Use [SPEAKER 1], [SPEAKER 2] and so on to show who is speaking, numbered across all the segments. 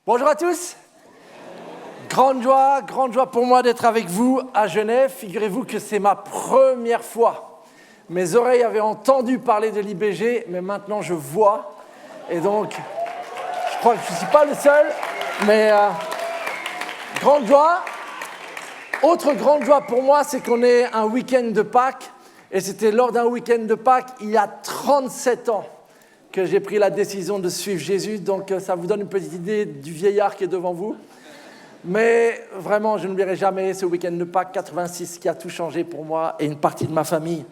[SPEAKER 1] Bonjour à tous. Grande joie pour moi d'être avec vous à Genève. Figurez-vous que c'est ma première fois. Mes oreilles avaient entendu parler de l'IBG, mais maintenant je vois. Et donc, je crois que je ne suis pas le seul, mais grande joie. Autre grande joie pour moi, c'est qu'on est un week-end de Pâques. Et c'était lors d'un week-end de Pâques, il y a 37 ans, que j'ai pris la décision de suivre Jésus. Donc ça vous donne une petite idée du vieillard qui est devant vous. Mais vraiment, je n'oublierai jamais ce week-end de Pâques 86 qui a tout changé pour moi et une partie de ma famille.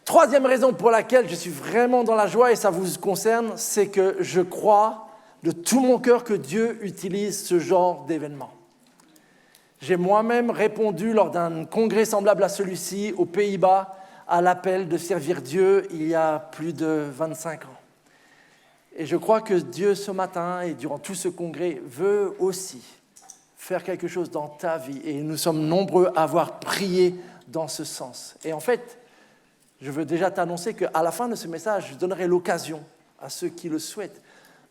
[SPEAKER 1] Troisième raison pour laquelle je suis vraiment dans la joie, et ça vous concerne, c'est que je crois de tout mon cœur que Dieu utilise ce genre d'événement. J'ai moi-même répondu lors d'un congrès semblable à celui-ci aux Pays-Bas à l'appel de servir Dieu il y a plus de 25 ans. Et je crois que Dieu, ce matin et durant tout ce congrès, veut aussi faire quelque chose dans ta vie. Et nous sommes nombreux à avoir prié dans ce sens. Et en fait, je veux déjà t'annoncer qu'à la fin de ce message, je donnerai l'occasion à ceux qui le souhaitent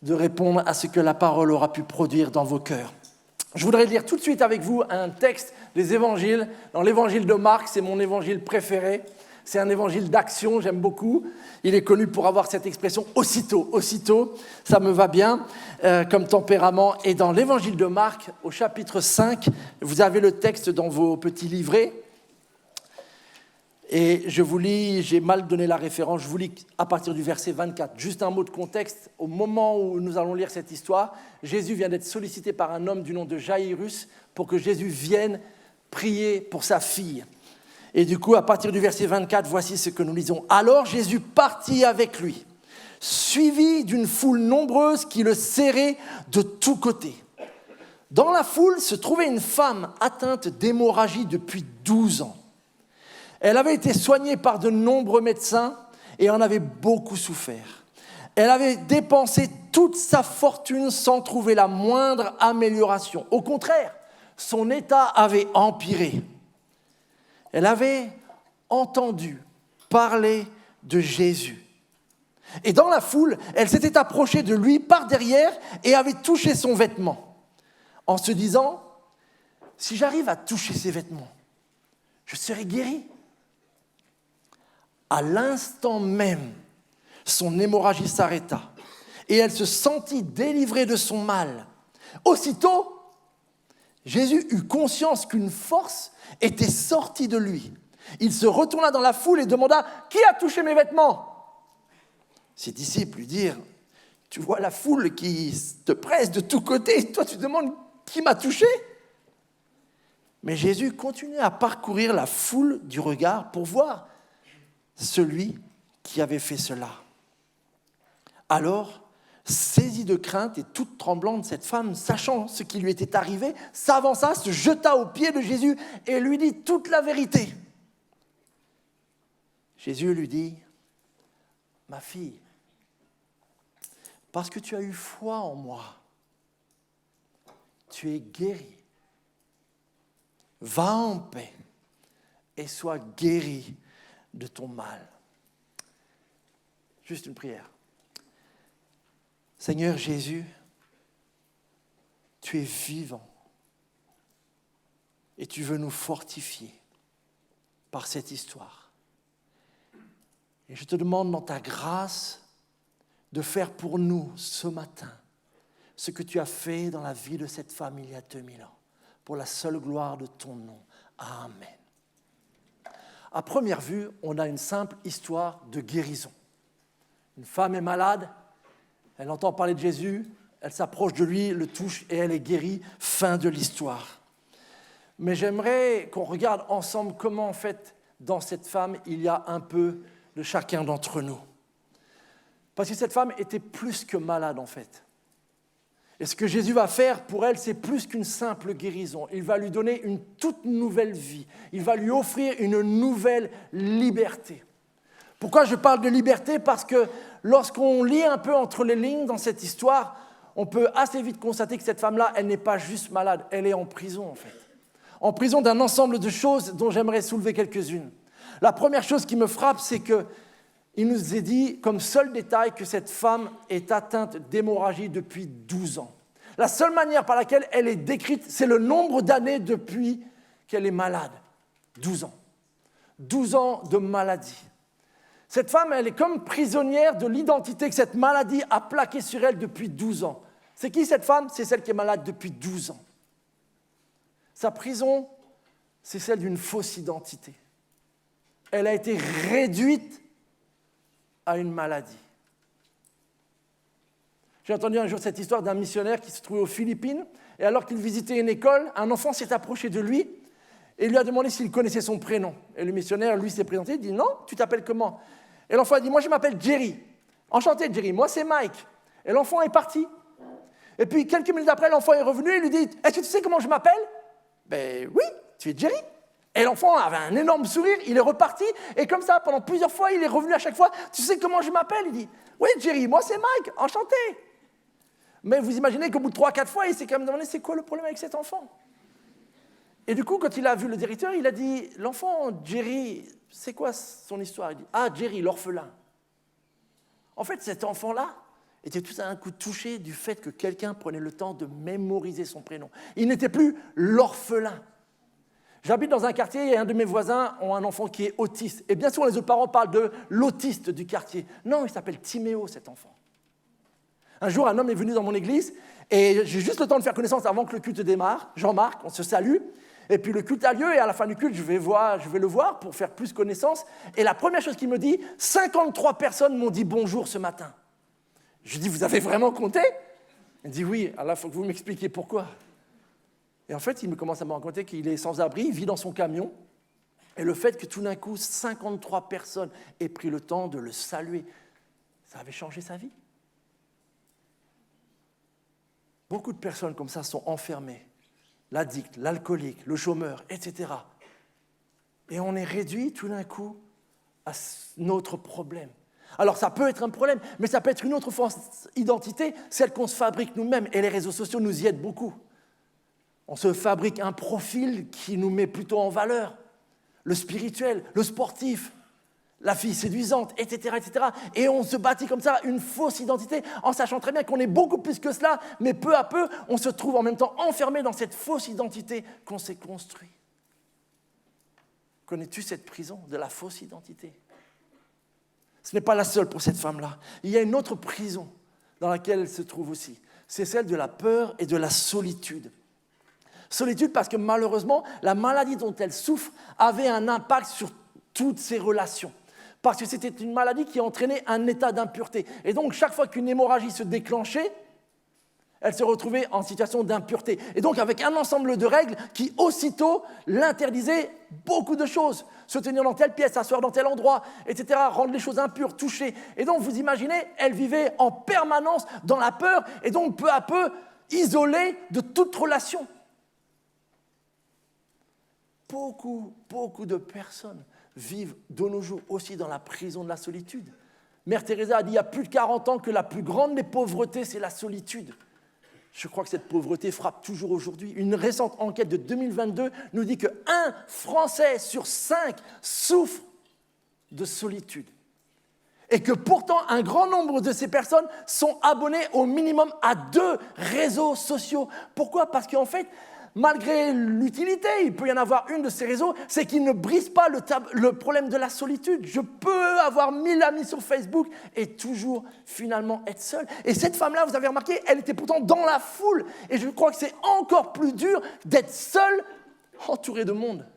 [SPEAKER 1] de répondre à ce que la parole aura pu produire dans vos cœurs. Je voudrais lire tout de suite avec vous un texte des évangiles. Dans l'évangile de Marc, c'est mon évangile préféré. C'est un évangile d'action, j'aime beaucoup. Il est connu pour avoir cette expression « aussitôt », ça me va bien comme tempérament. Et dans l'évangile de Marc, au chapitre 5, vous avez le texte dans vos petits livrets. Et je vous lis, j'ai mal donné la référence, je vous lis à partir du verset 24. Juste un mot de contexte, au moment où nous allons lire cette histoire, Jésus vient d'être sollicité par un homme du nom de Jaïrus pour que Jésus vienne prier pour sa fille. Et du coup, à partir du verset 24, voici ce que nous lisons. « Alors Jésus partit avec lui, suivi d'une foule nombreuse qui le serrait de tous côtés. Dans la foule se trouvait une femme atteinte d'hémorragie depuis 12 ans. Elle avait été soignée par de nombreux médecins et en avait beaucoup souffert. Elle avait dépensé toute sa fortune sans trouver la moindre amélioration. Au contraire, son état avait empiré. Elle avait entendu parler de Jésus. Et dans la foule, elle s'était approchée de lui par derrière et avait touché son vêtement, en se disant « Si j'arrive à toucher ses vêtements, je serai guérie. » À l'instant même, son hémorragie s'arrêta et elle se sentit délivrée de son mal. Aussitôt, Jésus eut conscience qu'une force était sortie de lui. Il se retourna dans la foule et demanda « Qui a touché mes vêtements ?» Ses disciples lui dirent « Tu vois la foule qui te presse de tous côtés et toi tu te demandes « Qui m'a touché ?» Mais Jésus continuait à parcourir la foule du regard pour voir celui qui avait fait cela. Alors, saisie de crainte et toute tremblante, cette femme, sachant ce qui lui était arrivé, s'avança, se jeta aux pieds de Jésus et lui dit toute la vérité. Jésus lui dit « Ma fille, parce que tu as eu foi en moi, tu es guérie. Va en paix et sois guérie de ton mal. » Juste une prière. Seigneur Jésus, tu es vivant et tu veux nous fortifier par cette histoire. Et je te demande dans ta grâce de faire pour nous ce matin ce que tu as fait dans la vie de cette femme il y a 2000 ans, pour la seule gloire de ton nom. Amen. À première vue, on a une simple histoire de guérison. Une femme est malade, elle entend parler de Jésus, elle s'approche de lui, le touche et elle est guérie. Fin de l'histoire. Mais j'aimerais qu'on regarde ensemble comment, en fait, dans cette femme, il y a un peu de chacun d'entre nous. Parce que cette femme était plus que malade, en fait. Et ce que Jésus va faire pour elle, c'est plus qu'une simple guérison. Il va lui donner une toute nouvelle vie. Il va lui offrir une nouvelle liberté. Pourquoi je parle de liberté ? Parce que lorsqu'on lit un peu entre les lignes dans cette histoire, on peut assez vite constater que cette femme-là, elle n'est pas juste malade, elle est en prison en fait. En prison d'un ensemble de choses dont j'aimerais soulever quelques-unes. La première chose qui me frappe, c'est qu'il nous est dit comme seul détail que cette femme est atteinte d'hémorragie depuis 12 ans. La seule manière par laquelle elle est décrite, c'est le nombre d'années depuis qu'elle est malade. 12 ans. 12 ans de maladie. Cette femme, elle est comme prisonnière de l'identité que cette maladie a plaquée sur elle depuis 12 ans. C'est qui cette femme? C'est celle qui est malade depuis 12 ans. Sa prison, c'est celle d'une fausse identité. Elle a été réduite à une maladie. J'ai entendu un jour cette histoire d'un missionnaire qui se trouvait aux Philippines, et alors qu'il visitait une école, un enfant s'est approché de lui et lui a demandé s'il connaissait son prénom. Et le missionnaire, lui, s'est présenté, il dit « Non, tu t'appelles comment ?» Et l'enfant a dit « Moi, je m'appelle Jerry. Enchanté, Jerry. Moi, c'est Mike. » Et l'enfant est parti. Et puis, quelques minutes après, l'enfant est revenu et lui dit « Est-ce que tu sais comment je m'appelle ?»« Ben oui, tu es Jerry. » Et l'enfant avait un énorme sourire, il est reparti, et comme ça, pendant plusieurs fois, il est revenu à chaque fois « Tu sais comment je m'appelle ?» Il dit « Oui, Jerry, moi, c'est Mike. Enchanté. » Mais vous imaginez qu'au bout de 3-4 fois, il s'est quand même demandé « C'est quoi le problème avec cet enfant ?» Et du coup, quand il a vu le directeur, il a dit « L'enfant, Jerry, c'est quoi son histoire ?» Il dit « Ah, Jerry, l'orphelin. » En fait, cet enfant-là était tout d'un coup touché du fait que quelqu'un prenait le temps de mémoriser son prénom. Il n'était plus l'orphelin. J'habite dans un quartier et un de mes voisins a un enfant qui est autiste. Et bien sûr, les autres parents parlent de l'autiste du quartier. Non, il s'appelle Timéo, cet enfant. Un jour, un homme est venu dans mon église et j'ai juste le temps de faire connaissance avant que le culte démarre. Jean-Marc, on se salue. Et puis le culte a lieu et à la fin du culte, je vais le voir pour faire plus connaissance. Et la première chose qu'il me dit, 53 personnes m'ont dit bonjour ce matin. Je dis, vous avez vraiment compté? Il dit, oui, alors il faut que vous m'expliquiez pourquoi. Et en fait, il me commence à me raconter qu'il est sans abri, il vit dans son camion. Et le fait que tout d'un coup, 53 personnes aient pris le temps de le saluer, ça avait changé sa vie. Beaucoup de personnes comme ça sont enfermées. L'addict, l'alcoolique, le chômeur, etc. Et on est réduit tout d'un coup à notre problème. Alors ça peut être un problème, mais ça peut être une autre fausse identité, celle qu'on se fabrique nous-mêmes. Et les réseaux sociaux nous y aident beaucoup. On se fabrique un profil qui nous met plutôt en valeur. Le spirituel, le sportif, la fille séduisante, etc., etc. Et on se bâtit comme ça une fausse identité en sachant très bien qu'on est beaucoup plus que cela, mais peu à peu, on se trouve en même temps enfermé dans cette fausse identité qu'on s'est construite. Connais-tu cette prison de la fausse identité? Ce n'est pas la seule pour cette femme-là. Il y a une autre prison dans laquelle elle se trouve aussi. C'est celle de la peur et de la solitude. Solitude parce que malheureusement, la maladie dont elle souffre avait un impact sur toutes ses relations. Parce que c'était une maladie qui entraînait un état d'impureté. Et donc, chaque fois qu'une hémorragie se déclenchait, elle se retrouvait en situation d'impureté. Et donc, avec un ensemble de règles qui, aussitôt, l'interdisaient beaucoup de choses. Se tenir dans telle pièce, s'asseoir dans tel endroit, etc., rendre les choses impures, toucher. Et donc, vous imaginez, elle vivait en permanence dans la peur, et donc, peu à peu, isolée de toute relation. Beaucoup de personnes vivent de nos jours aussi dans la prison de la solitude. Mère Teresa a dit il y a plus de 40 ans que la plus grande des pauvretés, c'est la solitude. Je crois que cette pauvreté frappe toujours aujourd'hui. Une récente enquête de 2022 nous dit qu'un Français sur 5 souffre de solitude. Et que pourtant, un grand nombre de ces personnes sont abonnées au minimum à 2 réseaux sociaux. Pourquoi? Parce qu'en fait, malgré l'utilité, il peut y en avoir une de ces réseaux, c'est qu'ils ne brisent pas le problème de la solitude. Je peux avoir 1000 amis sur Facebook et toujours finalement être seul. Et cette femme-là, vous avez remarqué, elle était pourtant dans la foule. Et je crois que c'est encore plus dur d'être seul, entouré de monde.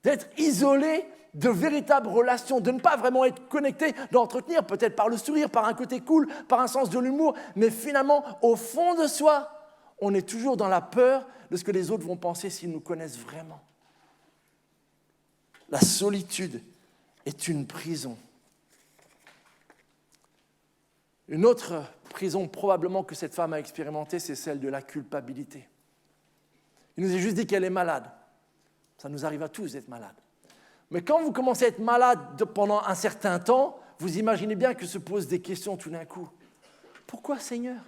[SPEAKER 1] D'être isolé de véritables relations, de ne pas vraiment être connecté, d'entretenir peut-être par le sourire, par un côté cool, par un sens de l'humour, mais finalement, au fond de soi, on est toujours dans la peur de ce que les autres vont penser s'ils nous connaissent vraiment. La solitude est une prison. Une autre prison probablement que cette femme a expérimentée, c'est celle de la culpabilité. Il nous est juste dit qu'elle est malade. Ça nous arrive à tous d'être malades. Mais quand vous commencez à être malade pendant un certain temps, vous imaginez bien que se posent des questions tout d'un coup. Pourquoi, Seigneur ?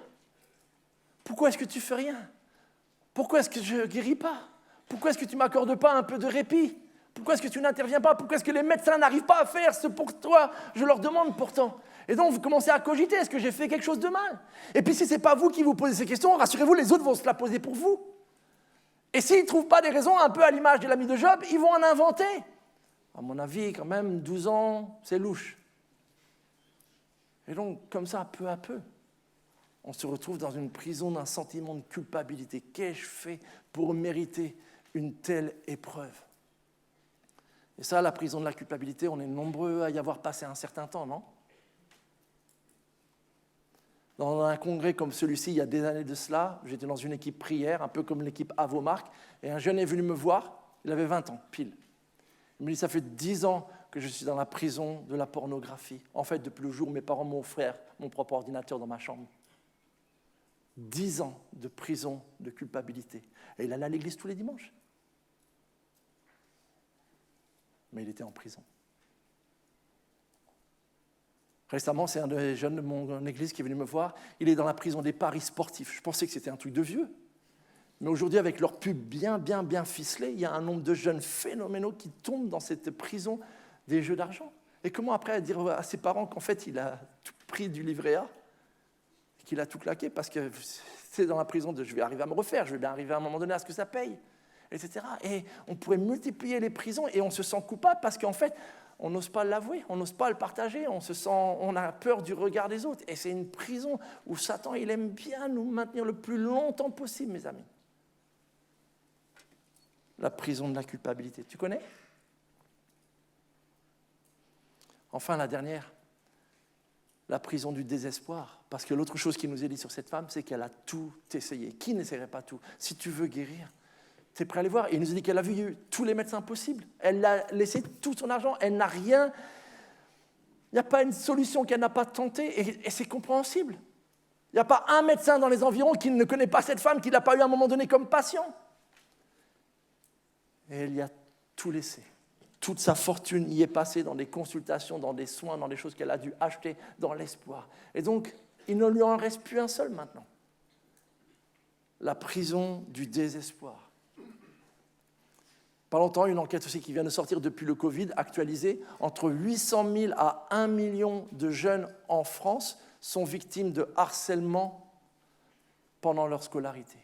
[SPEAKER 1] Pourquoi est-ce que tu ne fais rien? Pourquoi est-ce que je ne guéris pas? Pourquoi est-ce que tu ne m'accordes pas un peu de répit? Pourquoi est-ce que tu n'interviens pas? Pourquoi est-ce que les médecins n'arrivent pas à faire ce pour toi? Je leur demande pourtant. Et donc, vous commencez à cogiter, est-ce que j'ai fait quelque chose de mal? Et puis, si ce n'est pas vous qui vous posez ces questions, rassurez-vous, les autres vont se la poser pour vous. Et s'ils ne trouvent pas des raisons, un peu à l'image de l'ami de Job, ils vont en inventer. À mon avis, quand même, 12 ans, c'est louche. Et donc, comme ça, peu à peu, on se retrouve dans une prison d'un sentiment de culpabilité. Qu'ai-je fait pour mériter une telle épreuve? Et ça, la prison de la culpabilité, on est nombreux à y avoir passé un certain temps, non? Dans un congrès comme celui-ci, il y a des années de cela, j'étais dans une équipe prière, un peu comme l'équipe Avomark, et un jeune est venu me voir, il avait 20 ans, pile. Il me dit, ça fait 10 ans que je suis dans la prison de la pornographie. En fait, depuis le jour où mes parents m'ont offert mon propre ordinateur dans ma chambre. 10 ans de prison de culpabilité. Et il allait à l'église tous les dimanches. Mais il était en prison. Récemment, c'est un des jeunes de mon église qui est venu me voir. Il est dans la prison des paris sportifs. Je pensais que c'était un truc de vieux. Mais aujourd'hui, avec leur pub bien ficelée, il y a un nombre de jeunes phénoménaux qui tombent dans cette prison des jeux d'argent. Et comment après dire à ses parents qu'en fait, il a tout pris du livret A, qu'il a tout claqué, parce que c'est dans la prison de « je vais arriver à me refaire, je vais bien arriver à un moment donné à ce que ça paye », etc. Et on pourrait multiplier les prisons et on se sent coupable parce qu'en fait, on n'ose pas l'avouer, on n'ose pas le partager, on a peur du regard des autres. Et c'est une prison où Satan, il aime bien nous maintenir le plus longtemps possible, mes amis. La prison de la culpabilité. Tu connais? Enfin, la dernière, la prison du désespoir. Parce que l'autre chose qui nous est dit sur cette femme, c'est qu'elle a tout essayé. Qui n'essaierait pas tout? Si tu veux guérir, tu es prêt à aller voir. Et il nous a dit qu'elle a vu tous les médecins possibles. Elle a laissé tout son argent. Elle n'a rien. Il n'y a pas une solution qu'elle n'a pas tentée. Et c'est compréhensible. Il n'y a pas un médecin dans les environs qui ne connaît pas cette femme, qui ne l'a pas eu à un moment donné comme patient. Et elle y a tout laissé. Toute sa fortune y est passée dans des consultations, dans des soins, dans des choses qu'elle a dû acheter, dans l'espoir. Et donc, il ne lui en reste plus un seul maintenant. La prison du désespoir. Pas longtemps, une enquête aussi qui vient de sortir depuis le Covid, actualisée, entre 800 000 à 1 million de jeunes en France sont victimes de harcèlement pendant leur scolarité.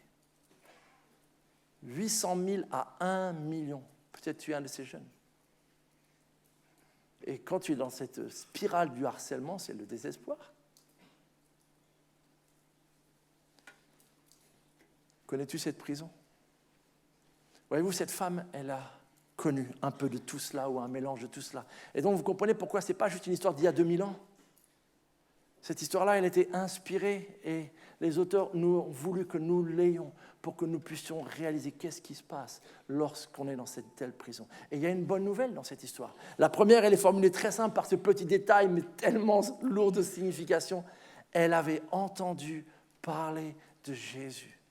[SPEAKER 1] 800 000 à 1 million. Peut-être tu es un de ces jeunes. Et quand tu es dans cette spirale du harcèlement, c'est le désespoir. Connais-tu cette prison? Voyez-vous, cette femme, elle a connu un peu de tout cela ou un mélange de tout cela. Et donc, vous comprenez pourquoi ce n'est pas juste une histoire d'il y a 2000 ans. Cette histoire-là, elle a été inspirée et les auteurs nous ont voulu que nous l'ayons pour que nous puissions réaliser qu'est-ce qui se passe lorsqu'on est dans cette telle prison. Et il y a une bonne nouvelle dans cette histoire. La première, elle est formulée très simple par ce petit détail, mais tellement lourd de signification. Elle avait entendu parler de Jésus.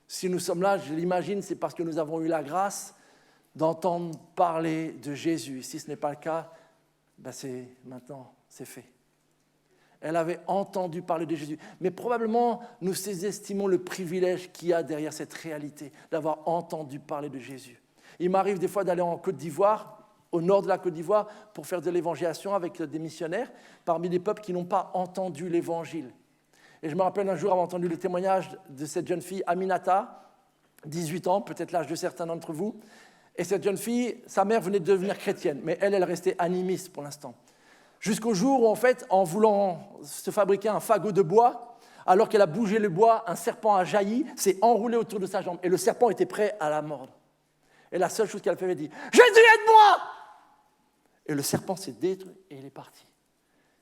[SPEAKER 1] Si nous sommes là, je l'imagine, c'est parce que nous avons eu la grâce d'entendre parler de Jésus. Si ce n'est pas le cas, maintenant, c'est fait. Elle avait entendu parler de Jésus. Mais probablement, nous sous-estimons le privilège qu'il y a derrière cette réalité, d'avoir entendu parler de Jésus. Il m'arrive des fois d'aller en Côte d'Ivoire, au nord de la Côte d'Ivoire, pour faire de l'évangélisation avec des missionnaires, parmi des peuples qui n'ont pas entendu l'évangile. Et je me rappelle un jour avoir entendu le témoignage de cette jeune fille, Aminata, 18 ans, peut-être l'âge de certains d'entre vous. Et cette jeune fille, sa mère venait de devenir chrétienne, mais elle restait animiste pour l'instant. Jusqu'au jour où, en fait, en voulant se fabriquer un fagot de bois, alors qu'elle a bougé le bois, un serpent a jailli, s'est enroulé autour de sa jambe. Et le serpent était prêt à la mordre. Et la seule chose qu'elle fait, elle dit « Jésus, aide-moi !» Et le serpent s'est détruit et il est parti.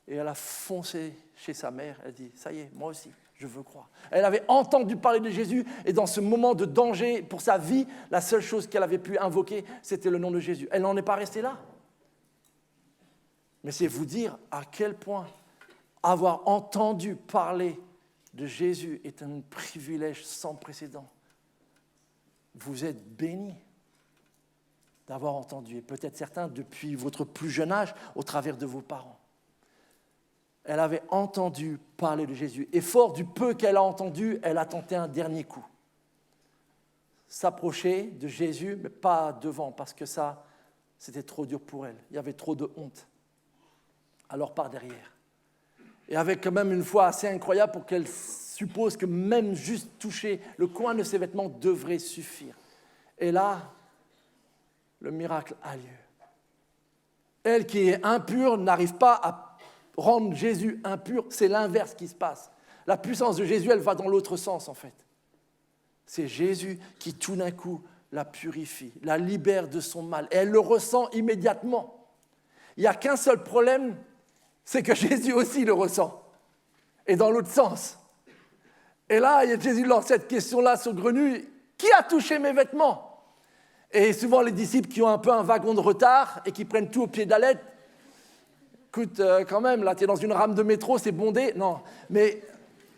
[SPEAKER 1] Et elle a foncé chez sa mère. Elle dit « Ça y est, moi aussi, je veux croire. » Elle avait entendu parler de Jésus et dans ce moment de danger pour sa vie, la seule chose qu'elle avait pu invoquer, c'était le nom de Jésus. Elle n'en est pas restée là. Mais c'est vous dire à quel point avoir entendu parler de Jésus est un privilège sans précédent. Vous êtes bénis d'avoir entendu, et peut-être certains depuis votre plus jeune âge, au travers de vos parents. Elle avait entendu parler de Jésus, et fort du peu qu'elle a entendu, elle a tenté un dernier coup. S'approcher de Jésus, mais pas devant, parce que ça, c'était trop dur pour elle. Il y avait trop de honte. Alors par derrière. et avec quand même une foi assez incroyable pour qu'elle suppose que même juste toucher le coin de ses vêtements devrait suffire. Et là, le miracle a lieu. Elle qui est impure n'arrive pas à rendre Jésus impur, c'est l'inverse qui se passe. La puissance de Jésus, elle va dans l'autre sens en fait. C'est Jésus qui tout d'un coup la purifie, la libère de son mal. Et elle le ressent immédiatement. Il n'y a qu'un seul problème, c'est que Jésus aussi le ressent. Et dans l'autre sens. Et là, Jésus lance cette question-là saugrenue, qui a touché mes vêtements ? Et souvent, les disciples qui ont un peu un wagon de retard et qui prennent tout au pied de la lettre, écoute, quand même, là, tu es dans une rame de métro, c'est bondé. Non, mais,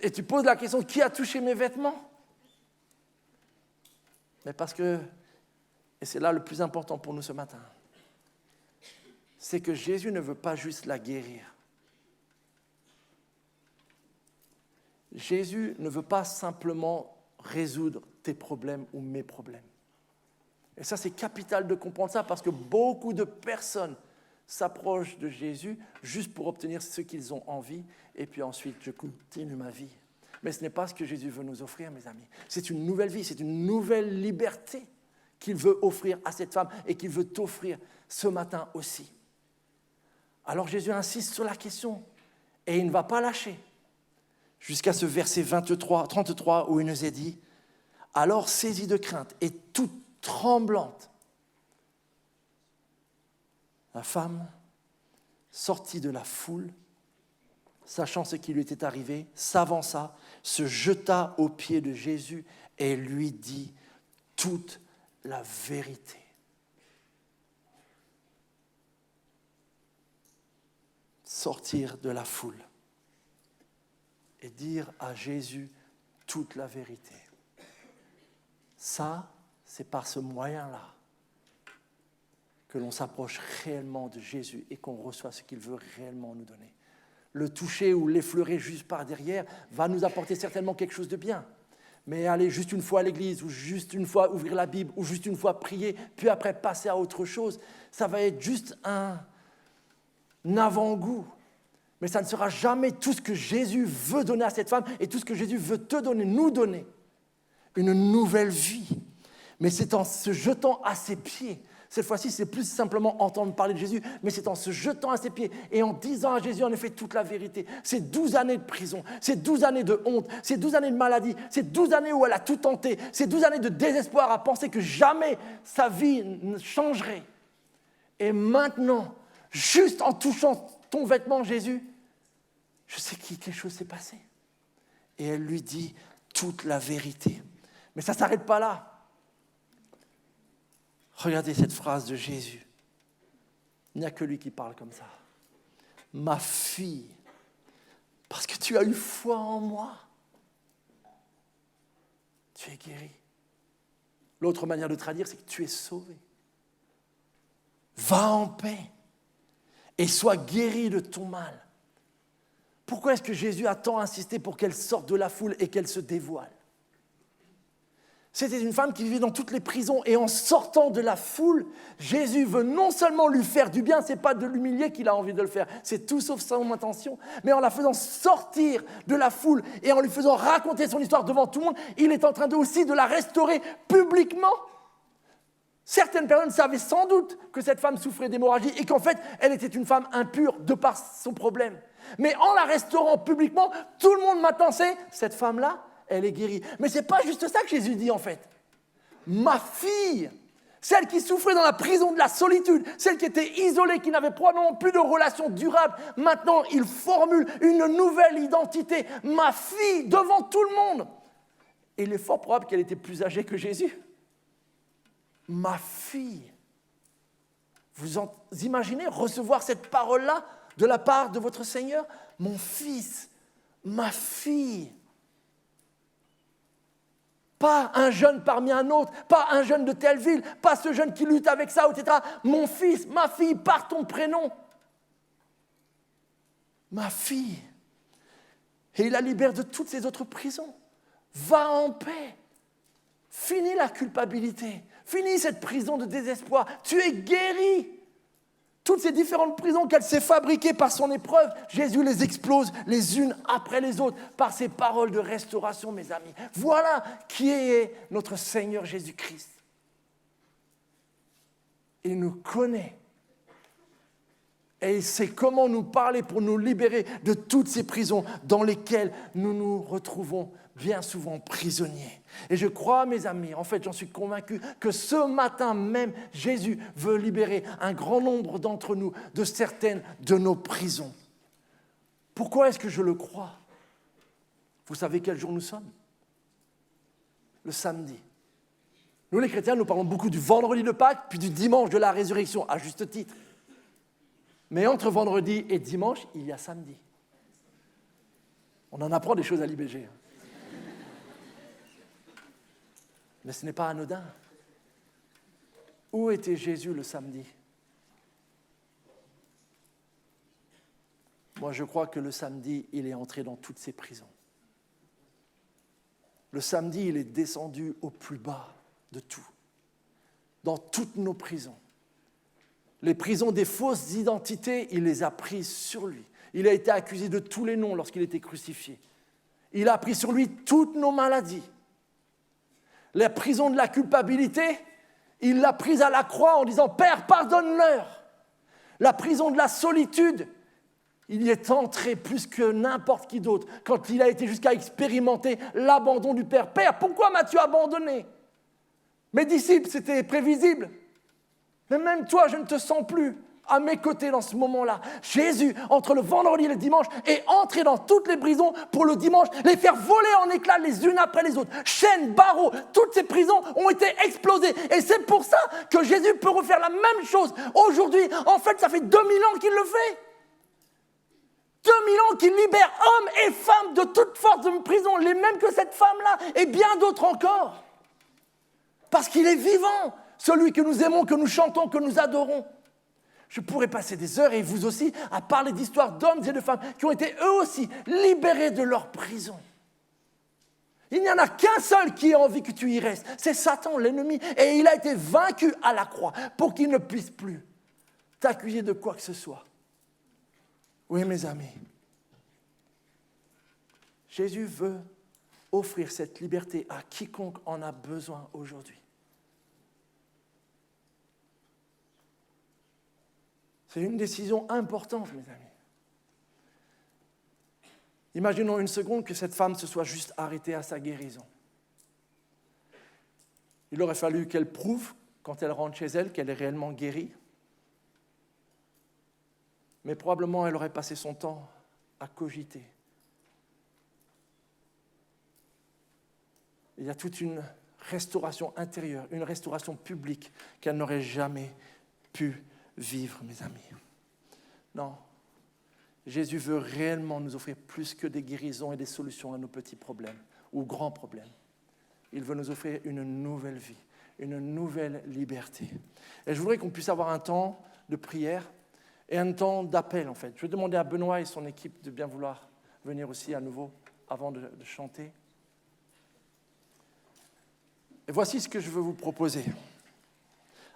[SPEAKER 1] et tu poses la question, qui a touché mes vêtements ? Mais parce que, et c'est là le plus important pour nous ce matin, c'est que Jésus ne veut pas juste la guérir. Jésus ne veut pas simplement résoudre tes problèmes ou mes problèmes. Et ça, c'est capital de comprendre ça parce que beaucoup de personnes s'approchent de Jésus juste pour obtenir ce qu'ils ont envie et puis ensuite, je continue ma vie. Mais ce n'est pas ce que Jésus veut nous offrir, mes amis. C'est une nouvelle vie, c'est une nouvelle liberté qu'il veut offrir à cette femme et qu'il veut t'offrir ce matin aussi. Alors Jésus insiste sur la question et il ne va pas lâcher. Jusqu'à ce verset 33 où il nous est dit « Alors saisie de crainte et toute tremblante, la femme sortit de la foule, sachant ce qui lui était arrivé, s'avança, se jeta aux pieds de Jésus et lui dit toute la vérité. » Sortir de la foule et dire à Jésus toute la vérité. Ça, c'est par ce moyen-là que l'on s'approche réellement de Jésus et qu'on reçoit ce qu'il veut réellement nous donner. Le toucher ou l'effleurer juste par derrière va nous apporter certainement quelque chose de bien. Mais aller juste une fois à l'église, ou juste une fois ouvrir la Bible, ou juste une fois prier, puis après passer à autre chose, ça va être juste un avant-goût. Mais ça ne sera jamais tout ce que Jésus veut donner à cette femme et tout ce que Jésus veut te donner, nous donner. Une nouvelle vie. Mais c'est en se jetant à ses pieds. Cette fois-ci, c'est plus simplement entendre parler de Jésus, mais c'est en se jetant à ses pieds et en disant à Jésus, en effet, toute la vérité. Ces 12 années de prison, ces 12 années de honte, ces 12 années de maladie, ces 12 années où elle a tout tenté, ces 12 années de désespoir à penser que jamais sa vie ne changerait. Et maintenant, juste en touchant ton vêtement, Jésus, je sais que quelque chose s'est passé. Et elle lui dit toute la vérité. Mais ça ne s'arrête pas là. Regardez cette phrase de Jésus. Il n'y a que lui qui parle comme ça. Ma fille, parce que tu as eu foi en moi, tu es guérie. L'autre manière de traduire, c'est que tu es sauvée. Va en paix et sois guérie de ton mal. Pourquoi est-ce que Jésus a tant insisté pour qu'elle sorte de la foule et qu'elle se dévoile ? C'était une femme qui vivait dans toutes les prisons et en sortant de la foule, Jésus veut non seulement lui faire du bien, c'est pas de l'humilier qu'il a envie de le faire, c'est tout sauf son intention, mais en la faisant sortir de la foule et en lui faisant raconter son histoire devant tout le monde, il est en train aussi de la restaurer publiquement. Certaines personnes savaient sans doute que cette femme souffrait d'hémorragie et qu'en fait, elle était une femme impure de par son problème. Mais en la restaurant publiquement, tout le monde maintenant sait, cette femme-là, elle est guérie. Mais ce n'est pas juste ça que Jésus dit en fait. Ma fille, celle qui souffrait dans la prison de la solitude, celle qui était isolée, qui n'avait probablement plus de relation durable, maintenant il formule une nouvelle identité. Ma fille, devant tout le monde. Et il est fort probable qu'elle était plus âgée que Jésus. Ma fille. Vous imaginez recevoir cette parole-là de la part de votre Seigneur ? Mon fils, ma fille. Pas un jeune parmi un autre, pas un jeune de telle ville, pas ce jeune qui lutte avec ça, etc. Mon fils, ma fille, par ton prénom. Ma fille. Et il la libère de toutes ses autres prisons. Va en paix. Finis la culpabilité. Finis cette prison de désespoir. Tu es guéri. toutes ces différentes prisons qu'elle s'est fabriquées par son épreuve, Jésus les explose les unes après les autres par ses paroles de restauration, mes amis. Voilà qui est notre Seigneur Jésus-Christ. Il nous connaît. Et il sait comment nous parler pour nous libérer de toutes ces prisons dans lesquelles nous nous retrouvons bien souvent prisonniers. Et je crois, mes amis, en fait, j'en suis convaincu que ce matin même, Jésus veut libérer un grand nombre d'entre nous de certaines de nos prisons. Pourquoi est-ce que je le crois? Vous savez quel jour nous sommes? Le samedi. Nous, les chrétiens, nous parlons beaucoup du vendredi de Pâques, puis du dimanche de la résurrection, à juste titre. Mais entre vendredi et dimanche, il y a samedi. On en apprend des choses à l'IBG. Mais ce n'est pas anodin. Où était Jésus le samedi? Moi, je crois que le samedi, il est entré dans toutes ces prisons. Le samedi, il est descendu au plus bas de tout, dans toutes nos prisons. Les prisons des fausses identités, il les a prises sur lui. Il a été accusé de tous les noms lorsqu'il était crucifié. Il a pris sur lui toutes nos maladies. La prison de la culpabilité, il l'a prise à la croix en disant « Père, pardonne-leur ». La prison de la solitude, il y est entré plus que n'importe qui d'autre quand il a été jusqu'à expérimenter l'abandon du Père. « Père, pourquoi m'as-tu abandonné ?» Mes disciples, c'était prévisible. Mais même toi, je ne te sens plus à mes côtés dans ce moment-là. Jésus, entre le vendredi et le dimanche, est entré dans toutes les prisons pour le dimanche les faire voler en éclats les unes après les autres. Chaînes, barreaux, toutes ces prisons ont été explosées. Et c'est pour ça que Jésus peut refaire la même chose aujourd'hui. En fait, ça fait 2000 ans qu'il le fait. 2000 ans qu'il libère hommes et femmes de toute force de prison, les mêmes que cette femme-là et bien d'autres encore. Parce qu'il est vivant, celui que nous aimons, que nous chantons, que nous adorons. Je pourrais passer des heures, et vous aussi, à parler d'histoires d'hommes et de femmes qui ont été eux aussi libérés de leur prison. Il n'y en a qu'un seul qui ait envie que tu y restes, c'est Satan, l'ennemi, et il a été vaincu à la croix pour qu'il ne puisse plus t'accuser de quoi que ce soit. Oui, mes amis, Jésus veut offrir cette liberté à quiconque en a besoin aujourd'hui. C'est une décision importante, mes amis. Imaginons une seconde que cette femme se soit juste arrêtée à sa guérison. Il aurait fallu qu'elle prouve, quand elle rentre chez elle, qu'elle est réellement guérie. Mais probablement, elle aurait passé son temps à cogiter. Il y a toute une restauration intérieure, une restauration publique qu'elle n'aurait jamais pu vivre, mes amis. Non, Jésus veut réellement nous offrir plus que des guérisons et des solutions à nos petits problèmes ou grands problèmes. Il veut nous offrir une nouvelle vie, une nouvelle liberté. Et je voudrais qu'on puisse avoir un temps de prière et un temps d'appel, en fait. Je vais demander à Benoît et son équipe de bien vouloir venir aussi à nouveau avant de chanter. Et voici ce que je veux vous proposer.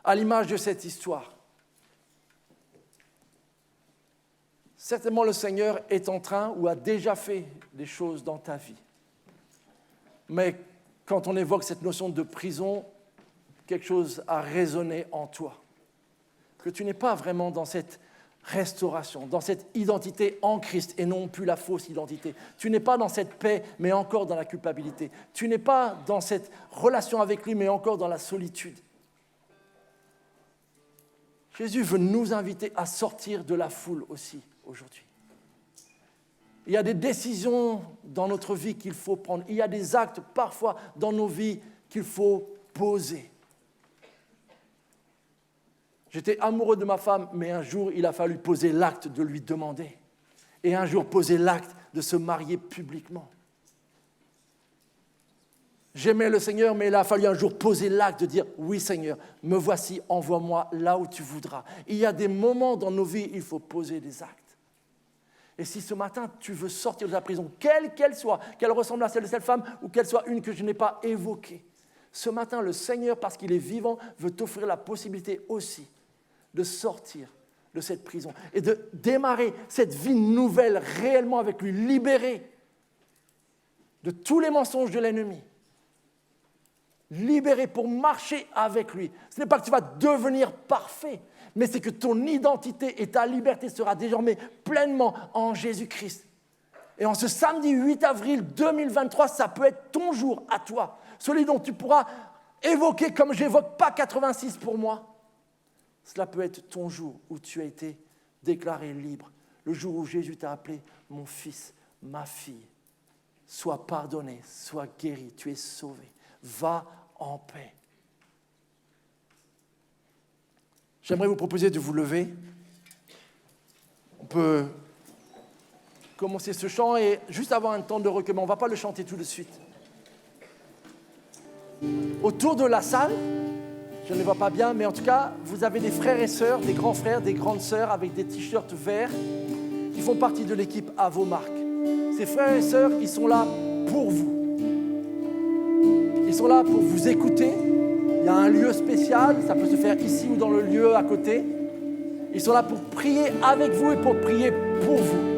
[SPEAKER 1] À l'image de cette histoire, certainement, le Seigneur est en train ou a déjà fait des choses dans ta vie. Mais quand on évoque cette notion de prison, quelque chose a résonné en toi. Que tu n'es pas vraiment dans cette restauration, dans cette identité en Christ et non plus la fausse identité. Tu n'es pas dans cette paix, mais encore dans la culpabilité. Tu n'es pas dans cette relation avec lui, mais encore dans la solitude. Jésus veut nous inviter à sortir de la foule aussi aujourd'hui. Il y a des décisions dans notre vie qu'il faut prendre. Il y a des actes parfois dans nos vies qu'il faut poser. J'étais amoureux de ma femme, mais un jour, il a fallu poser l'acte de lui demander. Et un jour, poser l'acte de se marier publiquement. J'aimais le Seigneur, mais il a fallu un jour poser l'acte de dire « Oui, Seigneur, me voici, envoie-moi là où tu voudras. » Il y a des moments dans nos vies, il faut poser des actes. Et si ce matin, tu veux sortir de la prison, quelle qu'elle soit, qu'elle ressemble à celle de cette femme ou qu'elle soit une que je n'ai pas évoquée, ce matin, le Seigneur, parce qu'il est vivant, veut t'offrir la possibilité aussi de sortir de cette prison et de démarrer cette vie nouvelle réellement avec lui, libéré de tous les mensonges de l'ennemi. Libéré pour marcher avec lui. Ce n'est pas que tu vas devenir parfait, mais c'est que ton identité et ta liberté sera désormais pleinement en Jésus-Christ. Et en ce samedi 8 avril 2023, ça peut être ton jour à toi, celui dont tu pourras évoquer comme j'évoque pas 86 pour moi. Cela peut être ton jour où tu as été déclaré libre, le jour où Jésus t'a appelé mon fils, ma fille. Sois pardonné, sois guéri, tu es sauvé. Va en paix. J'aimerais vous proposer de vous lever. On peut commencer ce chant et juste avoir un temps de recueillement. On ne va pas le chanter tout de suite. Autour de la salle, je ne les vois pas bien, mais en tout cas, vous avez des frères et sœurs, des grands frères, des grandes sœurs avec des t-shirts verts qui font partie de l'équipe À vos marques. Ces frères et sœurs, ils sont là pour vous. Ils sont là pour vous écouter. Il y a un lieu spécial, ça peut se faire ici ou dans le lieu à côté. Ils sont là pour prier avec vous et pour prier pour vous.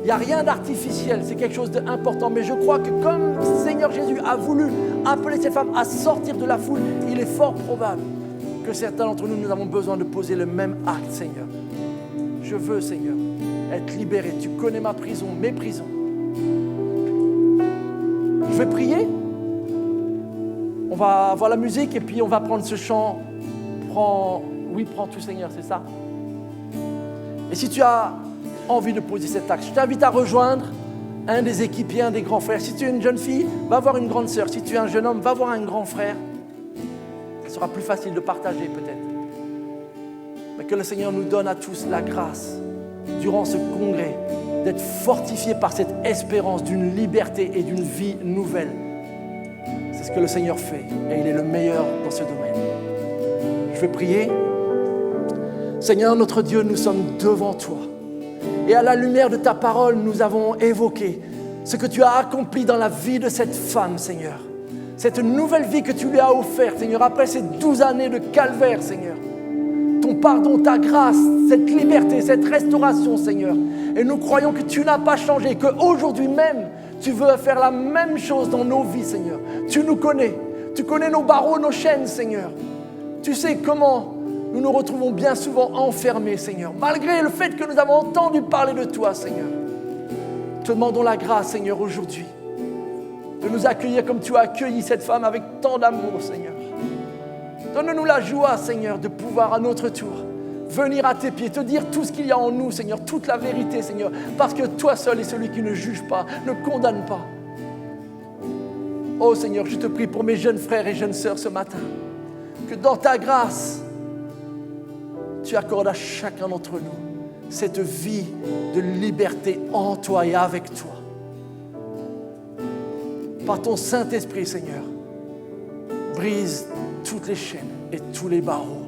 [SPEAKER 1] Il n'y a rien d'artificiel, c'est quelque chose d'important. Mais je crois que comme le Seigneur Jésus a voulu appeler ces femmes à sortir de la foule, il est fort probable que certains d'entre nous, nous avons besoin de poser le même acte, Seigneur. Je veux, Seigneur, être libéré. Tu connais ma prison, mes prisons. Je vais prier. On va avoir la musique et puis on va prendre ce chant. Prends tout, Seigneur, c'est ça. Et si tu as envie de poser cet acte, je t'invite à rejoindre un des équipiers, un des grands frères. Si tu es une jeune fille, va voir une grande sœur. Si tu es un jeune homme, va voir un grand frère. Ce sera plus facile de partager peut-être. Mais que le Seigneur nous donne à tous la grâce, durant ce congrès, d'être fortifiés par cette espérance d'une liberté et d'une vie nouvelle. C'est ce que le Seigneur fait et il est le meilleur dans ce domaine. Je vais prier. Seigneur, notre Dieu, nous sommes devant toi. Et à la lumière de ta parole, nous avons évoqué ce que tu as accompli dans la vie de cette femme, Seigneur. Cette nouvelle vie que tu lui as offerte, Seigneur, après ces 12 années de calvaire, Seigneur. Ton pardon, ta grâce, cette liberté, cette restauration, Seigneur. Et nous croyons que tu n'as pas changé, qu'aujourd'hui même, tu veux faire la même chose dans nos vies, Seigneur. Tu nous connais. Tu connais nos barreaux, nos chaînes, Seigneur. Tu sais comment nous nous retrouvons bien souvent enfermés, Seigneur. Malgré le fait que nous avons entendu parler de toi, Seigneur. Te demandons la grâce, Seigneur, aujourd'hui, de nous accueillir comme tu as accueilli cette femme avec tant d'amour, Seigneur. Donne-nous la joie, Seigneur, de pouvoir à notre tour venir à tes pieds, te dire tout ce qu'il y a en nous, Seigneur, toute la vérité, Seigneur, parce que toi seul est celui qui ne juge pas, ne condamne pas. Oh Seigneur, je te prie pour mes jeunes frères et jeunes sœurs ce matin, que dans ta grâce, tu accordes à chacun d'entre nous cette vie de liberté en toi et avec toi. Par ton Saint-Esprit, Seigneur, brise toutes les chaînes et tous les barreaux.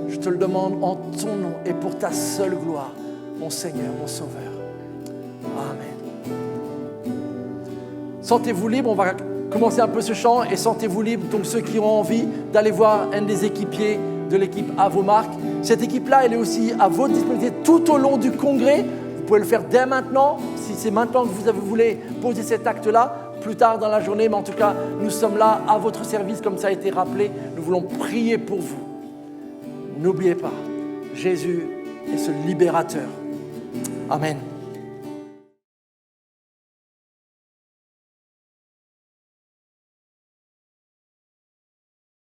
[SPEAKER 1] Je te le demande en ton nom et pour ta seule gloire, mon Seigneur, mon Sauveur. Amen. Sentez-vous libre, on va commencer un peu ce chant et sentez-vous libre, donc ceux qui ont envie d'aller voir un des équipiers de l'équipe À vos marques. Cette équipe-là, elle est aussi à votre disponibilité tout au long du congrès. Vous pouvez le faire dès maintenant, si c'est maintenant que vous voulez poser cet acte-là, plus tard dans la journée, mais en tout cas, nous sommes là à votre service, comme ça a été rappelé. Nous voulons prier pour vous. N'oubliez pas, Jésus est ce libérateur. Amen.